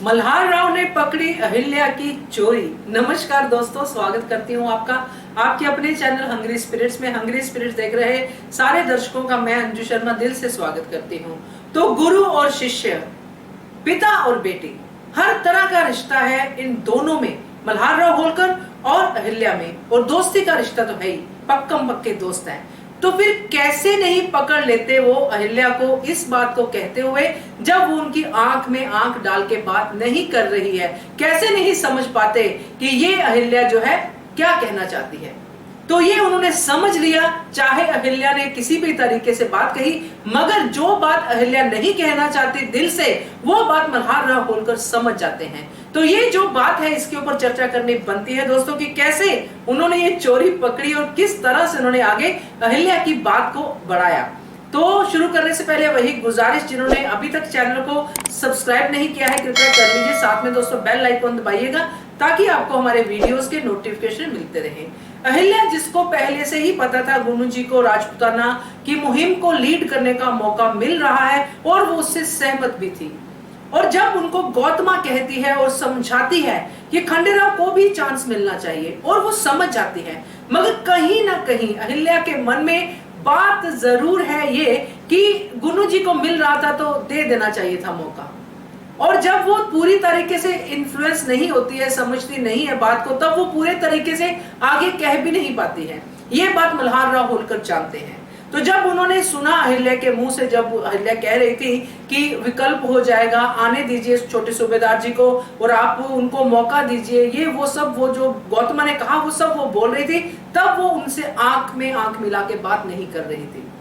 मल्हार राव ने पकड़ी अहिल्या की चोरी। नमस्कार दोस्तों, स्वागत करती हूँ आपका आपके अपने चैनल हंग्री स्पिरिट्स में। हंग्री स्पिरिट्स देख रहे सारे दर्शकों का मैं अंजू शर्मा दिल से स्वागत करती हूँ। तो गुरु और शिष्य, पिता और बेटी, हर तरह का रिश्ता है इन दोनों में, मल्हार राव होलकर और अहिल्या में। और दोस्ती का रिश्ता तो है ही, पक्कम पक्के दोस्त हैं। तो फिर कैसे नहीं पकड़ लेते वो अहिल्या को इस बात को कहते हुए, जब वो उनकी आंख में आंख डाल के बात नहीं कर रही है। कैसे नहीं समझ पाते कि ये अहिल्या जो है क्या कहना चाहती है। तो ये उन्होंने समझ लिया, चाहे अहिल्या ने किसी भी तरीके से बात कही, मगर जो बात अहिल्या नहीं कहना चाहती दिल से, वो बात मल्हार राव होलकर समझ जाते हैं। तो ये जो बात है, इसके ऊपर चर्चा करनी बनती है दोस्तों कि कैसे उन्होंने ये चोरी पकड़ी और किस तरह से उन्होंने आगे अहिल्या की बात को बढ़ाया। तो शुरू करने से पहले वही गुजारिश, जिन्होंने अभी तक चैनल को सब्सक्राइब नहीं किया है कृपया कर लीजिए। साथ में दोस्तों बेल आइकन दबाइएगा ताकि आपको हमारे वीडियोस के नोटिफिकेशन मिलते रहे। अहिल्या, जिसको पहले से ही पता था गुरु जी को राजपूताना की मुहिम को लीड करने का मौका मिल रहा है और वो उससे सहमत भी थी, और जब उनको गौतमा कहती है और समझाती है कि खंडेराव को भी चांस मिलना चाहिए, और वो समझ जाती है, मगर कहीं ना कहीं अहिल्या के मन में बात जरूर है ये कि गुरु जी को मिल रहा था तो दे देना चाहिए था मौका। और जब वो पूरी तरीके से इन्फ्लुएंस नहीं होती है, समझती नहीं है बात को, तब वो पूरे तरीके से आगे कह भी नहीं पाती है। ये बात मल्हार राव होलकर जानते हैं। तो जब उन्होंने सुना अहिल्या के मुंह से, जब अहिल्या कह रही थी कि विकल्प हो जाएगा, आने दीजिए छोटे सूबेदार जी को और आप उनको मौका दीजिए, ये वो सब, वो जो गौतमा ने कहा वो सब वो बोल रही थी, तब वो उनसे आंख में आंख मिला के बात नहीं कर रही थी।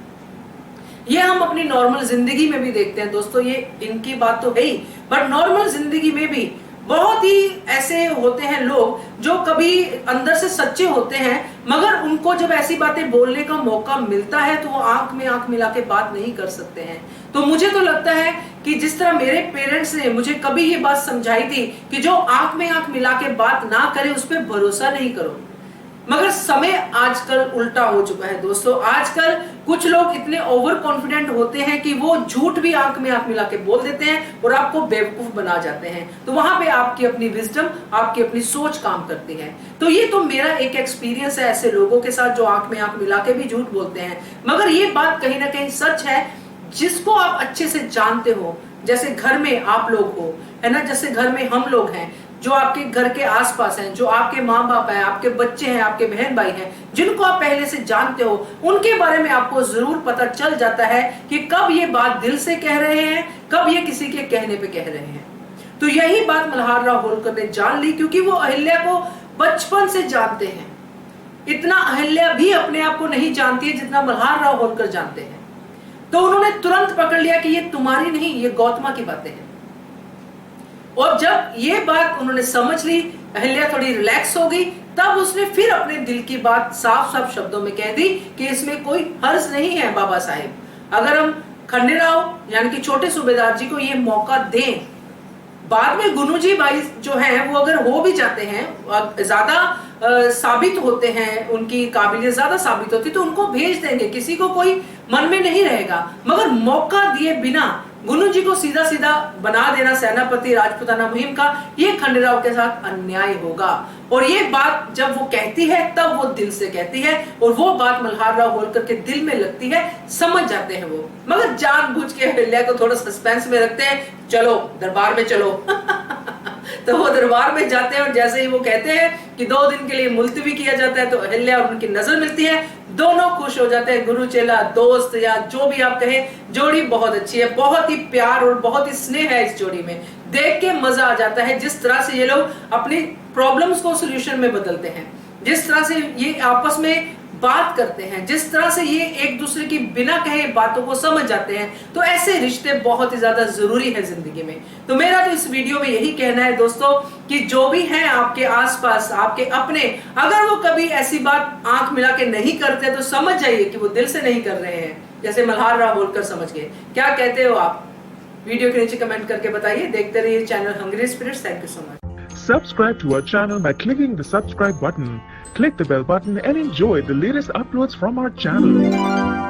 ये हम अपनी नॉर्मल जिंदगी में भी देखते हैं दोस्तों, ये इनकी बात तो है ही, बट नॉर्मल जिंदगी में भी बहुत ही ऐसे होते हैं लोग जो कभी अंदर से सच्चे होते हैं, मगर उनको जब ऐसी बातें बोलने का मौका मिलता है तो वो आंख में आंख मिला के बात नहीं कर सकते हैं। तो मुझे तो लगता है कि जिस तरह मेरे पेरेंट्स ने मुझे कभी ये बात समझाई थी कि जो आंख में आंख मिला के बात ना करे उस पर भरोसा नहीं करो, मगर समय आजकल उल्टा हो चुका है दोस्तों। आजकल कुछ लोग इतने ओवर कॉन्फिडेंट होते हैं कि वो झूठ भी आंख में आंख मिला के बोल देते हैं और आपको बेवकूफ बना जाते हैं। तो वहां पे आपकी अपनी विजडम, आपकी अपनी सोच काम करती है। तो ये तो मेरा एक एक्सपीरियंस है ऐसे लोगों के साथ जो आंख में आंख मिला के भी झूठ बोलते हैं, मगर ये बात कहीं ना कहीं सच है। जिसको आप अच्छे से जानते हो, जैसे घर में आप लोग हो, है ना, जैसे घर में हम लोग हैं, जो आपके घर के आसपास हैं, जो आपके माँ बाप हैं, आपके बच्चे हैं, आपके बहन भाई हैं, जिनको आप पहले से जानते हो, उनके बारे में आपको जरूर पता चल जाता है कि कब ये बात दिल से कह रहे हैं, कब ये किसी के कहने पे कह रहे हैं। तो यही बात मल्हार राव होलकर ने जान ली, क्योंकि वो अहिल्या को बचपन से जानते हैं। इतना अहिल्या भी अपने आप को नहीं जानती है जितना मल्हार राव होलकर जानते हैं। तो उन्होंने तुरंत पकड़ लिया कि ये तुम्हारी नहीं, ये गौतमा की बातें हैं। और जब ये बात उन्होंने समझ ली, अहिल्या थोड़ी रिलैक्स हो गई, तब उसने फिर अपने दिल की बात साफ साफ शब्दों में कह दी कि इसमें कोई हर्ज नहीं है बाबा साहेब, अगर हम खंडेराव यानी कि छोटे सूबेदार जी को ये मौका दें, बाद में गुरु जी भाई जो हैं वो अगर हो भी जाते हैं, ज्यादा साबित होते हैं, उनकी काबिलियत ज्यादा साबित होती, तो उनको भेज देंगे, किसी को कोई मन में नहीं रहेगा। मगर मौका दिए बिना गुरु जी को सीधा सीधा बना देना सेनापति राजपूताना मुहिम का, ये खंडेराव के साथ अन्याय होगा। और ये बात जब वो कहती है तब वो दिल से कहती है, और वो बात मल्हार राव होलकर के दिल में लगती है, समझ जाते हैं वो, मगर जानबूझ के अहिल्या को थोड़ा सस्पेंस में रखते हैं, चलो दरबार में चलो। तो वो दरबार में जाते हैं, और जैसे ही वो कहते हैं कि 2 दिन के लिए मुलतवी किया जाता है, तो अहिल्या और उनकी नजर मिलती है, दोनों खुश हो जाते हैं। गुरु चेला, दोस्त या जो भी आप कहें, जोड़ी बहुत अच्छी है, बहुत ही प्यार और बहुत ही स्नेह है इस जोड़ी में। देख के मजा आ जाता है जिस तरह से ये लोग अपनी प्रॉब्लम्स को सोल्यूशन में बदलते हैं, जिस तरह से ये आपस में बात करते हैं, जिस तरह से ये एक दूसरे की बिना कहे बातों को समझ जाते हैं। तो ऐसे रिश्ते बहुत ही ज्यादा जरूरी है जिंदगी में। तो मेरा तो इस वीडियो में यही कहना है दोस्तों कि जो भी हैं आपके आसपास, आपके अपने, अगर वो कभी ऐसी बात आंख मिला के नहीं करते तो समझ जाइए कि वो दिल से नहीं कर रहे हैं, जैसे मल्हार राव होलकर समझ गए। क्या कहते हो आप? वीडियो के नीचे कमेंट करके बताइए। देखते रहिए channel hungry spirits. Thank you so much. Subscribe to our channel by clicking the subscribe button. Click the bell button and enjoy the latest uploads from our channel.